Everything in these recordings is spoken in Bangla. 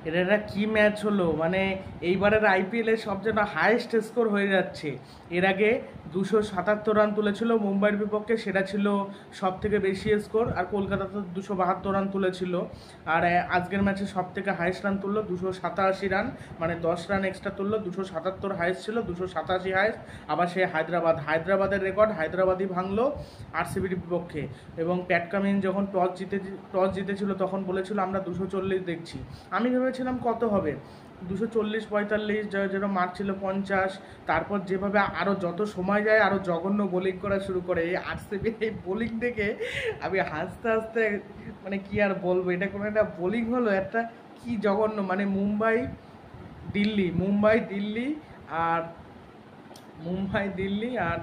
এটা একটা কী ম্যাচ হলো, মানে এইবারের আইপিএলে সব যেন হায়েস্ট স্কোর হয়ে যাচ্ছে। এর আগে 277 রান তুলেছিল মুম্বাইয়ের বিপক্ষে, সেটা ছিল সব থেকে বেশি স্কোর। আর কলকাতা তো 272 রান তুলেছিল। আর আজকের ম্যাচে সব থেকে হায়েস্ট রান তুললো 287 রান, মানে 10 রান এক্সট্রা তুললো। 277 হায়েস্ট ছিল, 287 হায়েস্ট। আবার সে হায়দ্রাবাদের রেকর্ড হায়দ্রাবাদই ভাঙলো আরসিবির বিপক্ষে। এবং প্যাট কামিন্স যখন টস জিতেছিল তখন বলেছিল আমরা 240 দেখছি। আমি ভেবেছিলাম কত হবে, 240-45, যেটা মারছিল 50। তারপর যেভাবে আরও যত সময় যায় আরও জঘন্য বোলিং করা শুরু করে এই আরসিবির এই বোলিং দেখে আমি হাসতে হাসতে, মানে কি আর বলবো, এটা কোনো একটা বোলিং হলো, একটা কি জঘন্য। মানে আর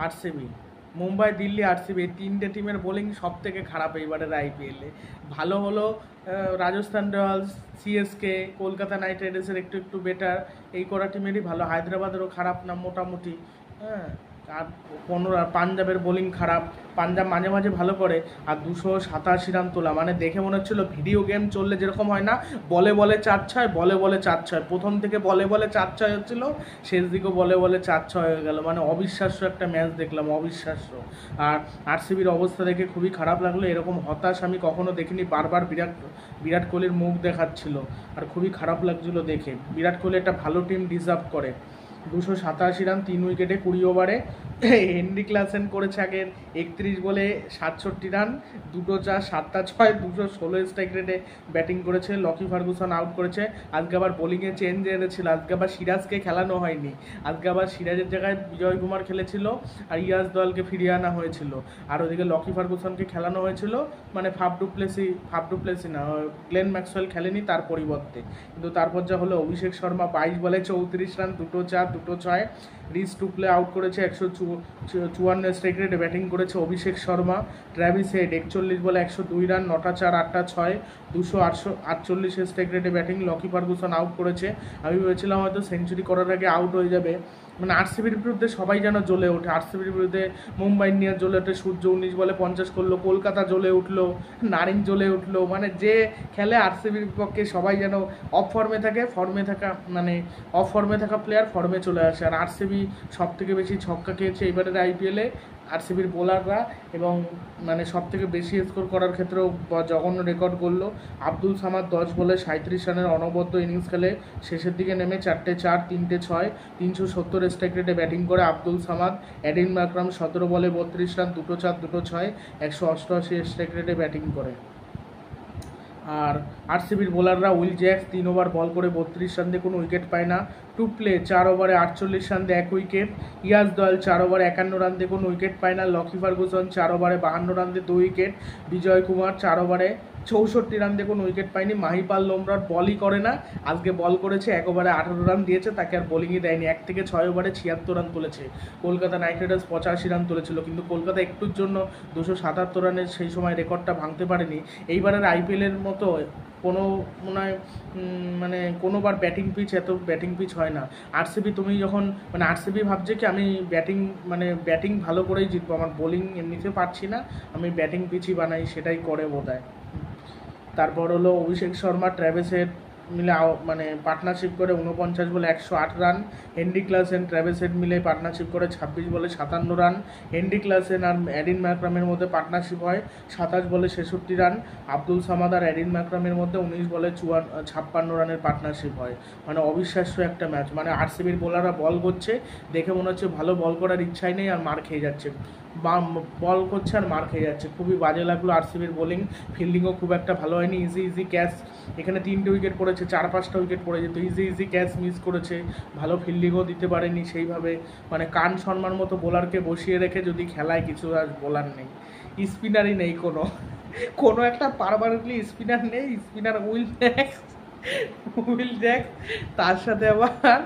আরসিবি, আরসিবি এই তিনটে টিমের বোলিং সব থেকে খারাপ এইবারের আইপিএলে। ভালো হলো Rajasthan Royals, CSK, Kolkata knight রাইডার্সের একটু একটু বেটার, এই কটা টিমেরই ভালো। হায়দ্রাবাদেরও খারাপ না মোটামুটি, হ্যাঁ। আর পাঞ্জাবের বোলিং খারাপ, পাঞ্জাব মাঝে মাঝে ভালো করে। আর 287 রান তোলা, মানে দেখে মনে হচ্ছিল ভিডিও গেম চললে যেরকম হয় না, বলে 4-6 প্রথম থেকে বলে 4-6 হচ্ছিল, শেষ দিকেও বলে 4-6 হয়ে গেল। মানে অবিশ্বাস্য একটা ম্যাচ দেখলাম, অবিশ্বাস্য। আর আরসিবির অবস্থা দেখে খুবই খারাপ লাগলো, এরকম হতাশ আমি কখনো দেখিনি। বারবার বিরাট কোহলির মুখ দেখাচ্ছিল, আর খুবই খারাপ লাগছিল দেখে। বিরাট কোহলি একটা ভালো টিম ডিজার্ভ করে। 287 রান 3 উইকেটে 20 ওভারে। হেনরি ক্লাসেন করেছে আগের 31 বলে 67 রান, 2 4 7 6, 216 স্ট্রাইক রেটে ব্যাটিং করেছে। লকি ফার্গুসন আউট করেছে। আজকে আবার বোলিংয়ে চেঞ্জ এনেছিল, আজকে আবার সিরাজকে খেলানো হয়নি। আজকে আবার সিরাজের জায়গায় বিজয় কুমার খেলেছিল, আর ইয়াস দলকে ফিরিয়ে আনা হয়েছিল। আর ওদিকে লকি ফার্গুসনকে খেলানো হয়েছিল, মানে ফাফ ডুপ্লেসি না, গ্লেন ম্যাক্সওয়েল খেলেনি তার পরিবর্তে। কিন্তু তারপর যা হলো, অভিষেক শর্মা 22 বলে 34 রান, 2 4 2 6। রিস টুপলে আউট করেছে, 154 স্ট্রাইক রেটে ব্যাটিং করেছে অভিষেক শর্মা। ট্র্যাভিস হেড 41 বলে 102 রান, 9 4 8 6, 248 স্ট্রাইক রেটে ব্যাটিং। লকি ফার্গুসন আউট করেছে। আমি ভেবেছিলাম হয়তো সেঞ্চুরি করার আগে আউট হয়ে যাবে। মানে আরসিবির বিরুদ্ধে সবাই যেন জ্বলে ওঠে, আরসিবির বিরুদ্ধে মুম্বাই ইন্ডিয়ান্স জ্বলে ওঠে। সূর্য 19 বলে 50 করলো, কলকাতা জ্বলে উঠলো, নারিন জ্বলে উঠলো। মানে যে খেলে আরসিবির বিপক্ষে সবাই যেন অফ ফর্মে থাকা প্লেয়ার ফর্মে চলে আসে। আর আরসিবি সব থেকে বেশি ছক্কা খেয়েছে এবারের আইপিএলে আরসিবির বোলাররা, এবং মানে সব থেকে বেশি স্কোর করার ক্ষেত্রেও জঘন্য রেকর্ড করলো। আব্দুল সামাদ 10 বলে 37 রানের অনবদ্য ইনিংস খেলে, শেষের দিকে নেমে 4 4 3 6, 370 স্ট্রাইক রেটে ব্যাটিং করে আব্দুল সামাদ। এডিন মাকরাম 17 বলে 32 রান, 2 4 2 6, 188 স্ট্রাইক রেটে ব্যাটিং করে। আর আরসিবির বোলাররা উইল জ্যাক্স 3 ওভার বল করে 32 রান দিয়ে কোনো উইকেট পায় না। টুপলে 4 ওভারে 48 রান দিয়ে 1 উইকেট। ইয়াস দয়াল 4 ওভারে 51 রান দিয়ে কোনো উইকেট পায় না। লকি ফার্গুসন 4 ওভারে 52 রান দিয়ে 2 উইকেট। বিজয় কুমার 4 ওভারে 64 রান দিয়ে কোনো উইকেট পায়নি। মাহিপাল লোমরার বলই করে না, আজকে বল করেছে, 1 ওভারে 18 রান দিয়েছে, তাকে আর বোলিংই দেয়নি। 1 থেকে 6 ওভারে 76 রান তুলেছে। কলকাতা নাইট রাইডার্স 85 রান তুলেছিল, কিন্তু কলকাতা একটুর জন্য 277 রানের সেই সময় রেকর্ডটা ভাঙতে পারেনি। এইবারের আইপিএলের মতো কোনো মনে হয় মানে কোনোবার এত ব্যাটিং পিচ হয় না। আরসিবি তুমি যখন আরসিবি ভাবছে কি আমি ব্যাটিং ভালো করেই জিতবো, আমার বোলিং এমনিতে পারছি না, আমি ব্যাটিং পিচই বানাই, সেটাই করে বোধহয়। তারপর হলো অভিষেক শর্মা ট্র্যাভিস হেড মিলে পার্টনারশিপ করে 49 বলে 108 run. Henry Klaasen Travis Head মিলে পার্টনারশিপ করে 26 বলে 57 রান। হেনরি ক্লাসেন আর এডিন ম্যাকরামের মধ্যে পার্টনারশিপ হয় 27 বলে 66 রান। আব্দুল সামাদ আর এডিন ম্যাকরামের মধ্যে 19 বলে 56 রানের পার্টনারশিপ হয়। মানে অবিশ্বাস্য একটা ম্যাচ। মানে আরসিবির বোলাররা বল করছে, দেখে মনে হচ্ছে ভালো বল করার ইচ্ছাই নেই, আর মার খেয়ে যাচ্ছে, বল করছে আর মার খেয়ে যাচ্ছে। খুবই বাজে লাগলো আরসিবির বোলিং। ফিল্ডিংও খুব একটা ভালো হয়নি। ইজি ক্যাচ, এখানে 3টে উইকেট পড়েছে, 4-5টা উইকেট পড়ে যেত। ইজি ক্যাচ মিস করেছে, ভালো ফিল্ডিংও দিতে পারেনি সেইভাবে। মানে কান শর্মার মতো বোলারকে বসিয়ে রেখে যদি খেলায়, কিছু আর বলার নেই। স্পিনারই নেই কোনো একটা পারমানেন্টলি স্পিনার নেই। স্পিনার উইল জ্যাক্স, তার সাথে আবার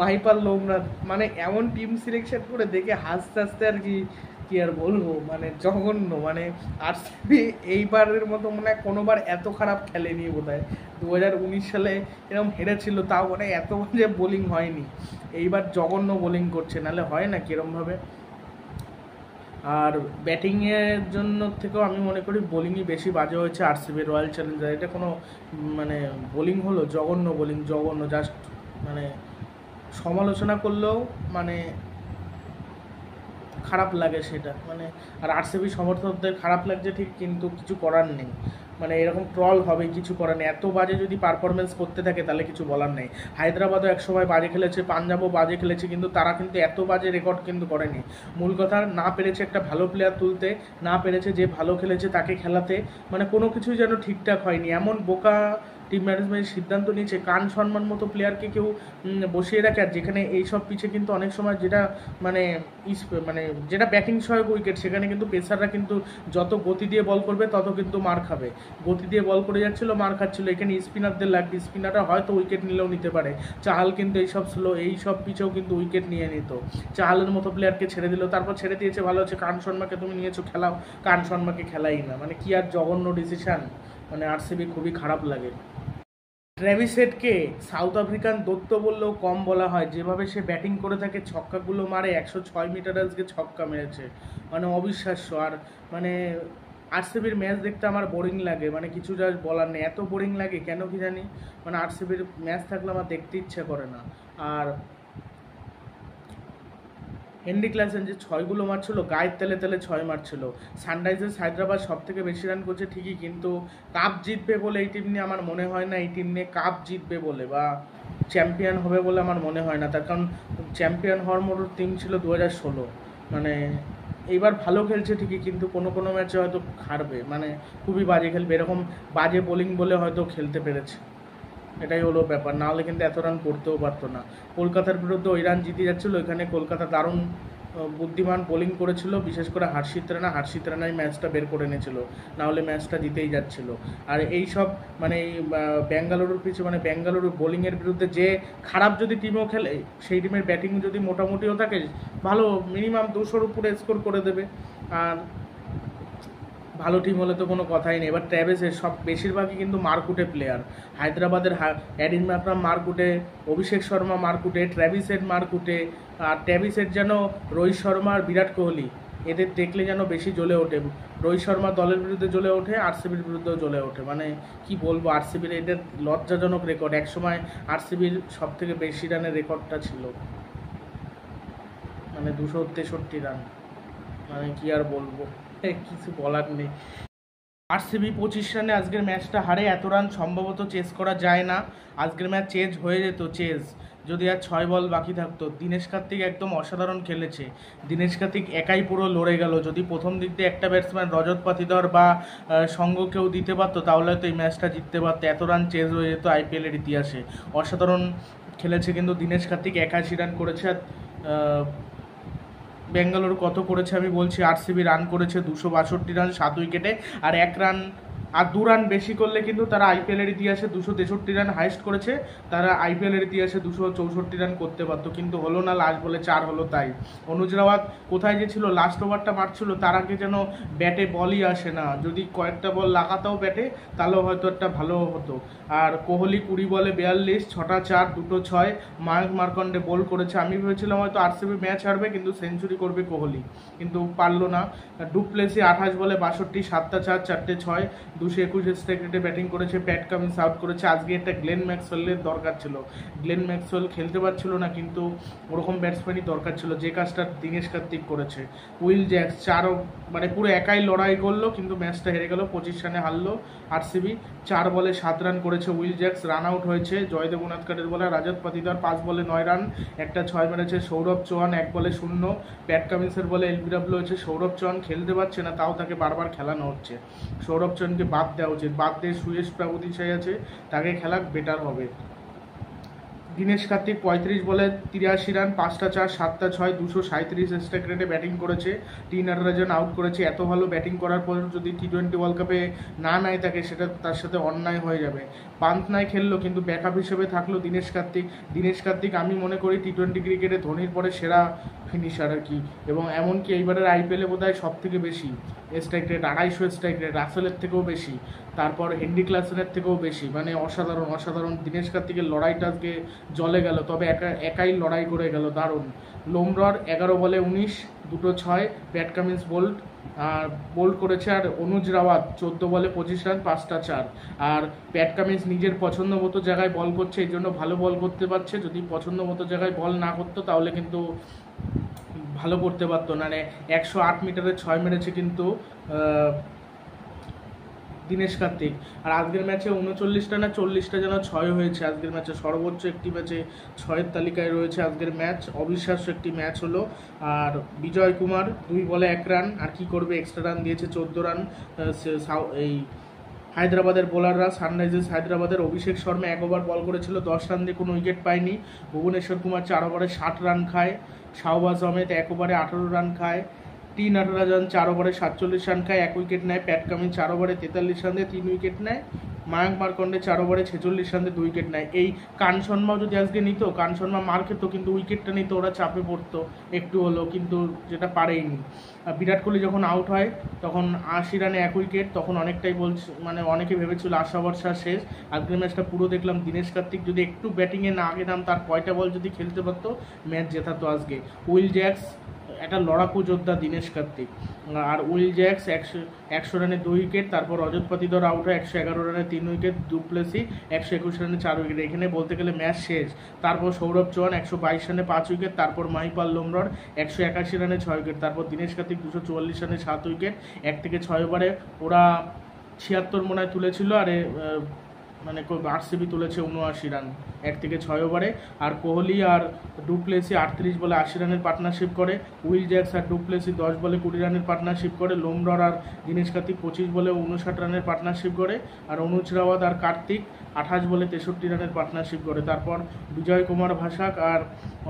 মাহিপাল লোমরা। মানে এমন টিম সিলেকশন করে দেখে হাসতে হাসতে আর কি আর বলবো, মানে জঘন্য। মানে আরসিবি এইবারের মতো মনে হয় কোনোবার এত খারাপ খেলেনি বোধহয়। 2019 সালে এরকম হেরেছিল, তাও মানে এত বাজে বোলিং হয়নি। এইবার জঘন্য বোলিং করছে, নাহলে হয় না কিরমভাবে। আর ব্যাটিংয়ের জন্য থেকেও আমি মনে করি বোলিংই বেশি বাজে হয়েছে আরসিবি রয়্যাল চ্যালেঞ্জার। এটা কোনো মানে বোলিং হলো, জঘন্য বোলিং, জঘন্য, জাস্ট মানে সমালোচনা করলেও মানে খারাপ লাগে সেটা মানে। আর আরসিবি সমর্থকদের খারাপ লাগছে ঠিক, কিন্তু কিছু করার নেই, মানে এরকম ট্রল হবে, কিছু করার নেই। এত বাজে যদি পারফরমেন্স করতে থাকে তাহলে কিছু বলার নেই। হায়দ্রাবাদও একসময় বাজে খেলেছে, পাঞ্জাবও বাজে খেলেছে, কিন্তু তারা কিন্তু এত বাজে রেকর্ড কিন্তু করেনি। মূল কথা, না পেরেছে একটা ভালো প্লেয়ার তুলতে, না পেরেছে যে ভালো খেলেছে তাকে খেলাতে, মানে কোনো কিছুই যেন ঠিকঠাক হয়নি। এমন বোকা টিম ম্যানেজমেন্ট সিদ্ধান্ত নিয়েছে, কান সম্মান মতো প্লেয়ারকে কেউ বসিয়ে রাখে। আর যেখানে এইসব পিছে কিন্তু অনেক সময় যেটা মানে মানে যেটা ব্যাটিং সহায়ক উইকেট, সেখানে কিন্তু পেসাররা কিন্তু যত গতি দিয়ে বল করবে তত কিন্তু মার খাবে। গতি দিয়ে বল করে যাচ্ছিল, মার খাচ্ছিল। এখানে স্পিনারদের লাগবে, স্পিনাররা হয়তো উইকেট নিলেও নিতে পারে। চাহাল কিন্তু এইসব পিছেও কিন্তু উইকেট নিয়ে নিত। চাহালের মতো প্লেয়ারকে ছেড়ে দিল, তারপর ছেড়ে দিয়েছে ভালো হচ্ছে, কান শর্মাকে তুমি নিয়েছো, খেলাও। কান শর্মাকে খেলাই না, মানে কি আর জঘন্য ডিসিশন, মানে আরসিবি খুবই খারাপ লাগে। ট্রেভিস হেডকে সাউথ আফ্রিকান দত্ত বললেও কম বলা হয়। যেভাবে সে ব্যাটিং করে থাকে, ছক্কাগুলো মারে, 106 মিটার আজকে ছক্কা মেরেছে, মানে অবিশ্বাস্য। আর মানে আরসিবির ম্যাচ দেখতে আমার বোরিং লাগে, মানে কিছু যা বলার নেই, এত বোরিং লাগে কেন কি জানি। মানে আরসিবির ম্যাচ থাকলে আমার দেখতে ইচ্ছে করে না। আর হেনরি ক্লাসেন যে ছয়গুলো মারছিল, গায়ের তেলে তেলে ছয় মারছিল। সানরাইজার্স হায়দ্রাবাদ সব থেকে বেশি রান করছে ঠিকই, কিন্তু কাপ জিতবে বলে এই টিম নিয়ে আমার মনে হয় না। এই টিম নিয়ে কাপ জিতবে বলে বা চ্যাম্পিয়ন হবে বলে আমার মনে হয় না। তার কারণ চ্যাম্পিয়ন হওয়ার মতো টিম ছিল 2016, মানে এইবার ভালো খেলছে ঠিকই, কিন্তু কোনো কোনো ম্যাচে হয়তো হারবে, মানে খুবই বাজে খেলবে। এরকম বাজে বোলিং বলে হয়তো খেলতে পেরেছে, এটাই হলো ব্যাপার। নাহলে কিন্তু এত রান করতেও পারতো না। কলকাতার বিরুদ্ধে ওই রান জিতে যাচ্ছিলো, এখানে কলকাতা দারুণ বুদ্ধিমান বোলিং করেছিল, বিশেষ করে হার্ষিত রানাই ম্যাচটা বের করে এনেছিল, নাহলে ম্যাচটা জিতেই যাচ্ছিল। আর এই সব মানে বেঙ্গালুরুর পিছু, মানে বেঙ্গালুরু বোলিংয়ের বিরুদ্ধে যে খারাপ যদি টিমও খেলে, সেই টিমের ব্যাটিং যদি মোটামুটিও থাকে, ভালো মিনিমাম 200-র উপরে স্কোর করে দেবে। আর ভালো টিম হলে তো কোনো কথাই নেই। এবার ট্র্যাভিসের সব বেশিরভাগই কিন্তু মারকুটে প্লেয়ার। হায়দ্রাবাদের অ্যাডিন মাকরাম মারকুটে, অভিষেক শর্মা মারকুটে, ট্র্যাভিসের মারকুটে। আর ট্র্যাভিসের যেন রোহিত শর্মা আর বিরাট কোহলি, এদের দেখলে যেন বেশি জ্বলে ওঠে। রোহিত শর্মা দলের বিরুদ্ধে জ্বলে ওঠে, আরসিবির বিরুদ্ধেও জ্বলে ওঠে। মানে কি বলবো, আরসিবির এদের লজ্জাজনক রেকর্ড। একসময় আরসিবির সব থেকে বেশি রানের রেকর্ডটা ছিল, মানে 263 রান। মানে কি আর বলবো, কিছু বলার নেই। আরসিবি 25 রানে আজকের ম্যাচটা হারে। এত রান সম্ভবত চেস করা যায় না। আজকের ম্যাচ চেজ হয়ে যেত, যদি আর 6 বল বাকি থাকতো। দীনেশ কার্তিক একদম অসাধারণ খেলেছে। দীনেশ কার্তিক একাই পুরো লড়ে গেল। যদি প্রথম দিক দিয়ে একটা ব্যাটসম্যান রজত পাতিদার বা সঙ্গ কেউ দিতে পারতো, তাহলে হয়তো এই ম্যাচটা জিততে পারতো। এত রান চেজ হয়ে যেত আইপিএলের ইতিহাসে। অসাধারণ খেলেছে কিন্তু দীনেশ কার্তিক, 81 রান করেছে। আর বেঙ্গালুরু কত করেছে আমি বলছি, আরসিবি রান করেছে 262 রান 7 উইকেটে। আর 1 রান আর 2 রান বেশি করলে কিন্তু তারা আইপিএলের ইতিহাসে 263 রান হাইস্ট করেছে। তারা আইপিএলের ইতিহাসে 264 রান করতে পারতো, কিন্তু হলো না। লাস্ট বলে 4 হলো। তাই অনুজ রাওয়াত কোথায় যে ছিল, লাস্ট ওভারটা মারছিল, তার আগে যেন ব্যাটে বলই আসে না। যদি কয়েকটা বল লাগাতাও ব্যাটে, তাহলেও হয়তো একটা ভালো হতো। আর কোহলি 20 বলে 42, 6টা 4, 2টো 6। মায়াঙ্ক মার্কন্ডে বোল করেছে। আমি ভেবেছিলাম হয়তো আরসিবি ম্যাচ হারবে, কিন্তু সেঞ্চুরি করবে কোহলি, কিন্তু পারলো না। ডুপ্লেসি 28 বলে 62, 7টা 4, 4টে 6, 221 স্ট্রাইক রেটে ব্যাটিং করেছে। প্যাট কামিন্স আউট করেছে। আজকে একটা গ্লেন ম্যাক্সওয়েলের দরকার ছিল। গ্লেন ম্যাক্সওয়েল খেলতে পারছিল না, কিন্তু ওরকম ব্যাটসম্যানই দরকার ছিল, যে কাজটা দীনেশ কার্তিক করেছে। উইল জ্যাক্স 4, মানে পুরো একাই লড়াই করলো, কিন্তু ম্যাচটা হেরে গেল। 25 রানে হারলো আরসিবি। 4 বলে 7 রান করেছে উইল জ্যাক্স, রান আউট হয়েছে জয়দেব উনাদকারের বলে। রাজত পাতিদার 5 বলে 9 রান, একটা 6 মেরেছে। সৌরভ চৌহান 1 বলে 0। প্যাট কামিন্সের বলে এলবিডব্লিউ হয়েছে। সৌরভ চৌহান খেলতে পারছে না, তাও তাকে বারবার খেলানো হচ্ছে। সৌরভ চৌহানকে বাদ দেওয়া উচিত, বাদ দিয়ে সুয়েশ প্রাবুদিশাই আছে, তাকে খেলা বেটার হবে। দীনেশ কার্তিক 35 বলে 83 রান, 5টা 4, 7টা 6, 237 স্ট্রাইক রেটে ব্যাটিং করেছে। টি নাটরাজন আউট করেছে। এত ভালো ব্যাটিং করার পর যদি টি20 ওয়ার্ল্ড কাপে না নেয় তাকে, সেটা তার সাথে অন্যায় হয়ে যাবে। পান্ত নাই খেললো, কিন্তু ব্যাকআপ হিসেবে থাকলো দীনেশ কার্তিক। আমি মনে করি টি20 ক্রিকেটে ধোনির পরে সেরা ফিনিশার আর কি। এবং এমনকি এইবারের আইপিএলে বোধহয় সব থেকে বেশি স্ট্রাইক রেট, 250 স্ট্রাইক রেট, রাসেলের থেকেও বেশি, তারপর হেনরি ক্লাসেনের থেকেও বেশি। মানে অসাধারণ। দীনেশ কার্তিকের লড়াইটা আজকে জলে গেল, তবে একাই লড়াই করে গেল, দারুণ। লোমরর 11 বলে 19, দুটো 6, প্যাট কামিন্স বোল্ড আর বোল্ড করেছে। আর অনুজ রাওয়াত 14 বলে 25 রান, 5টা 4। আর প্যাট কামিন্স নিজের পছন্দ মতো জায়গায় বল করছে, এই জন্য ভালো বল করতে পারছে। যদি পছন্দ মতো জায়গায় বল না করতো তাহলে কিন্তু ভালো করতে পারতো না। মানে 108 মিটারে 6 মেরেছে কিন্তু দীনেশ কার্তিক। আর আজকের ম্যাচে 39টা না 40টা যেন 6 হয়েছে আজকের ম্যাচে, সর্বোচ্চ একটি ম্যাচে 6-এর তালিকায় রয়েছে আজকের ম্যাচ। অবিশ্বাস্য একটি ম্যাচ হলো। আর বিজয় কুমার 2 বলে 1 রান, আর কি করবে, এক্সট্রা রান দিয়েছে 14 রান। এই হায়দ্রাবাদের বোলাররা, সানরাইজার্স হায়দ্রাবাদের অভিষেক শর্মা 1 ওভার বল করেছিল, 10 রান দিয়ে কোনো উইকেট পায়নি। ভুবনেশ্বর কুমার 4 ওভারে 60 রান খায়। শাহবাজ আহমেদ 1 ওভারে 18 রান খায়। টি নাটরাজন 4 ওভারে 47 রান খায়, 1 উইকেট নেয়। প্যাট কামিন্স 4 ওভারে 43 রান দিয়ে 3 উইকেট নেয়। মায়াঙ্ক মার্কন্ডে 4 ওভারে 46 রান দিয়ে 2 উইকেট নেয়। এই কান শর্মাও যদি আজকে নিত, কান শর্মা মার খেত কিন্তু উইকেটটা নিত, ওরা চাপে পড়তো একটু হলো, কিন্তু যেটা পারেইনি। বিরাট কোহলি যখন আউট হয় তখন 80 রানে 1 উইকেট, তখন অনেকটাই বলছে, মানে অনেকে ভেবেছিল আশা ভরসা শেষ। আজকের ম্যাচটা পুরো দেখলাম, দীনেশ কার্তিক যদি একটু ব্যাটিংয়ে না আগে নাম, তার কয়টা বল যদি খেলতে পারতো ম্যাচ জেতাতো আজকে। উইল জ্যাক্স একটা লড়াকু যোদ্ধা দীনেশ কার্তিক। আর উইল জ্যাক্স 100 রানে 2 উইকেট। তারপর রজত পাতিদার আউট হয় 111 রানে 3 উইকেট। ডুপ্লেসি 121 রানে 4 উইকেট। এখানে বলতে গেলে ম্যাচ শেষ। তারপর সৌরভ চৌহান 122 রানে 5 উইকেট। তারপর মাহিপাল লোমরর 181 রানে 6 উইকেট। তারপর দীনেশ কার্তিক 244 রানে 7 উইকেট। 1 থেকে 6 ওভারে ওরা 76 মনে হয় তুলেছিল, আর মানে আরসিবি তুলেছে 79 রান 1 থেকে 6 ওভারে। আর কোহলি আর ডুপ্লেসি 38 বলে 80 রানের পার্টনারশিপ করে। উইল জ্যাক্স আর ডুপ্লেসি 10 বলে 20 রানের পার্টনারশিপ করে। লোমরর আর দীনেশ কার্তিক 25 বলে 59 রানের পার্টনারশিপ করে। আর অনুজ রাওয়াত আর কার্তিক 28 বলে 63 রানের পার্টনারশিপ করে। তারপর বিজয় কুমার ভাসাক আর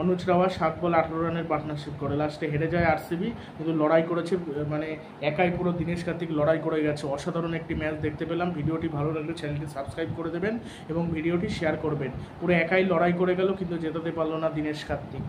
অনুজ রাওয়াত 7 বলে 18 রানের পার্টনারশিপ করে। লাস্টে হেরে যায় আরসিবি, কিন্তু লড়াই করেছে, মানে একাই পুরো দীনেশ কার্তিক লড়াই করে গেছে। অসাধারণ একটি ম্যাচ দেখতে পেলাম। ভিডিওটি ভালো লাগলে চ্যানেলটি সাবস্ক্রাইব করে দেবেন এবং ভিডিওটি শেয়ার করবেন। পুরো একাই লড়াই করে গেল, কিন্তু জেতাতে পারলো না দীনেশ কার্তিক।